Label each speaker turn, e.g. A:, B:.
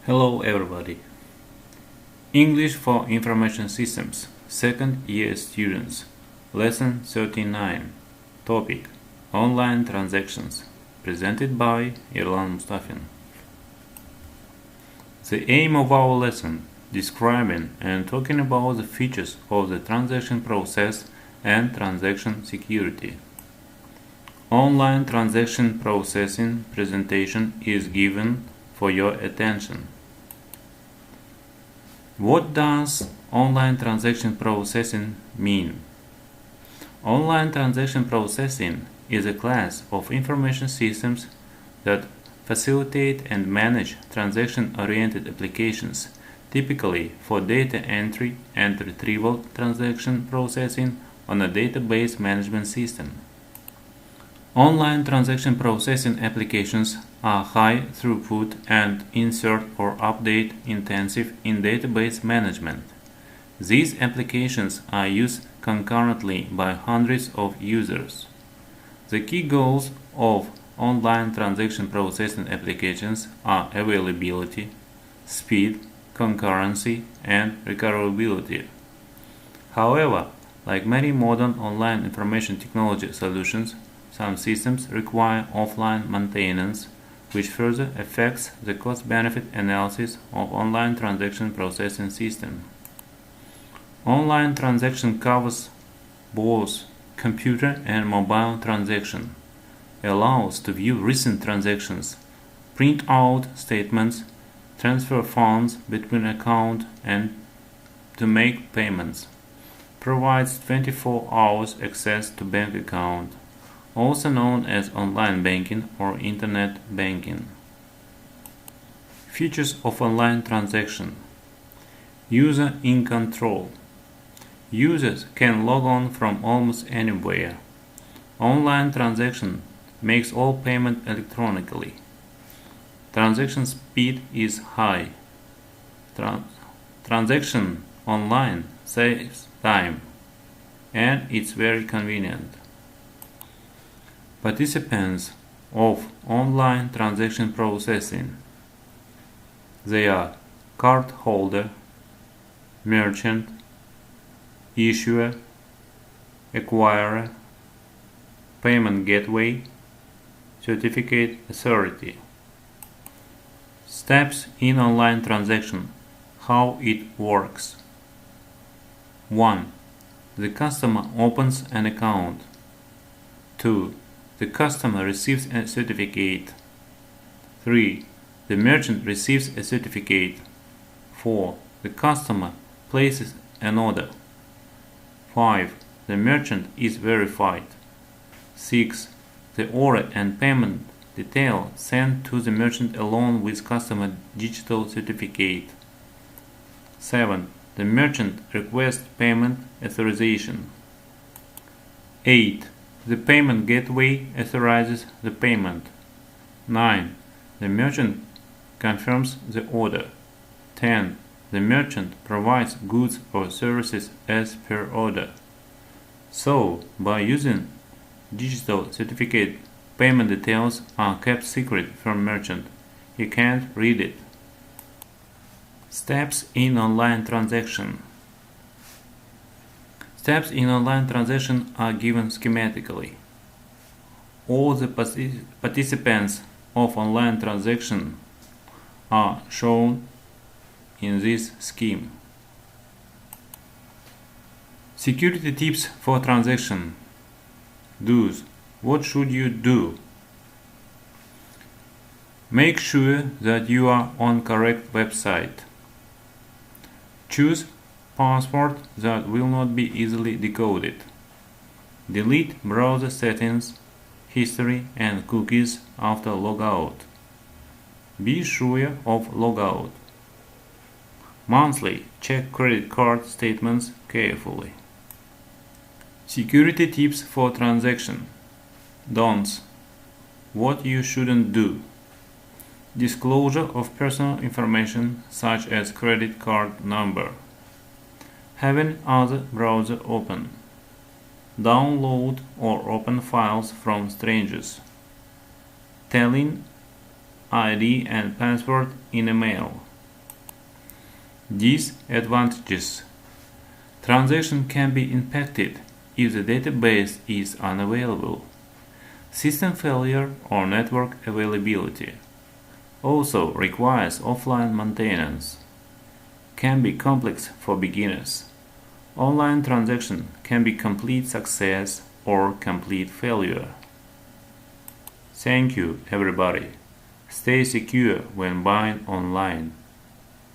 A: Hello everybody. English for Information Systems, second year students. Lesson 39. Topic: Online Transactions. Presented by Irlan Mustafin. The aim of our lesson: describing and talking about the features of the transaction process and transaction security. Online transaction processing presentation is given for your attention. What does online transaction processing mean? Online transaction processing is a class of information systems that facilitate and manage transaction-oriented applications, typically for data entry and retrieval transaction processing on a database management system. Online transaction processing applications are high throughput and insert or update intensive in database management. These applications are used concurrently by hundreds of users. The key goals of online transaction processing applications are availability, speed, concurrency, and recoverability. However, like many modern online information technology solutions, some systems require offline maintenance, which further affects the cost-benefit analysis of online transaction processing system. Online transaction covers both computer and mobile transaction, allows to view recent transactions, print out statements, transfer funds between accounts, and to make payments, provides 24 hours access to bank account, also known as online banking or internet banking. Features of online transaction. User in control. Users can log on from almost anywhere. Online transaction makes all payment electronically. Transaction speed is high. Transaction online saves time, and it's very convenient. Participants of online transaction processing. They are card holder, merchant, issuer, acquirer, payment gateway, certificate authority. Steps in online transaction. How it works. 1. The customer opens an account. 2. The customer receives a certificate. 3. The merchant receives a certificate. 4. The customer places an order. 5. The merchant is verified. 6. The order and payment detail sent to the merchant along with customer digital certificate. 7. The merchant requests payment authorization. 8. The payment gateway authorizes the payment. 9. The merchant confirms the order. 10. The merchant provides goods or services as per order. So, by using digital certificate, payment details are kept secret from merchant. He can't read it. Steps in online transaction. Steps in online transaction are given schematically. All the participants of online transaction are shown in this scheme. Security tips for transaction. Do's. What should you do? Make sure that you are on correct website. Choose password that will not be easily decoded. Delete browser settings, history, and cookies after logout. Be sure of logout. Monthly, check credit card statements carefully. Security tips for transaction. Don'ts. What you shouldn't do. Disclosure of personal information such as credit card number. Having other browser open. Download or open files from strangers. Telling ID and password in a mail. Disadvantages: transaction can be impacted if the database is unavailable, system failure or network availability. Also requires offline maintenance. Can be complex for beginners. Online transaction can be complete success or complete failure. Thank you, everybody. Stay secure when buying online.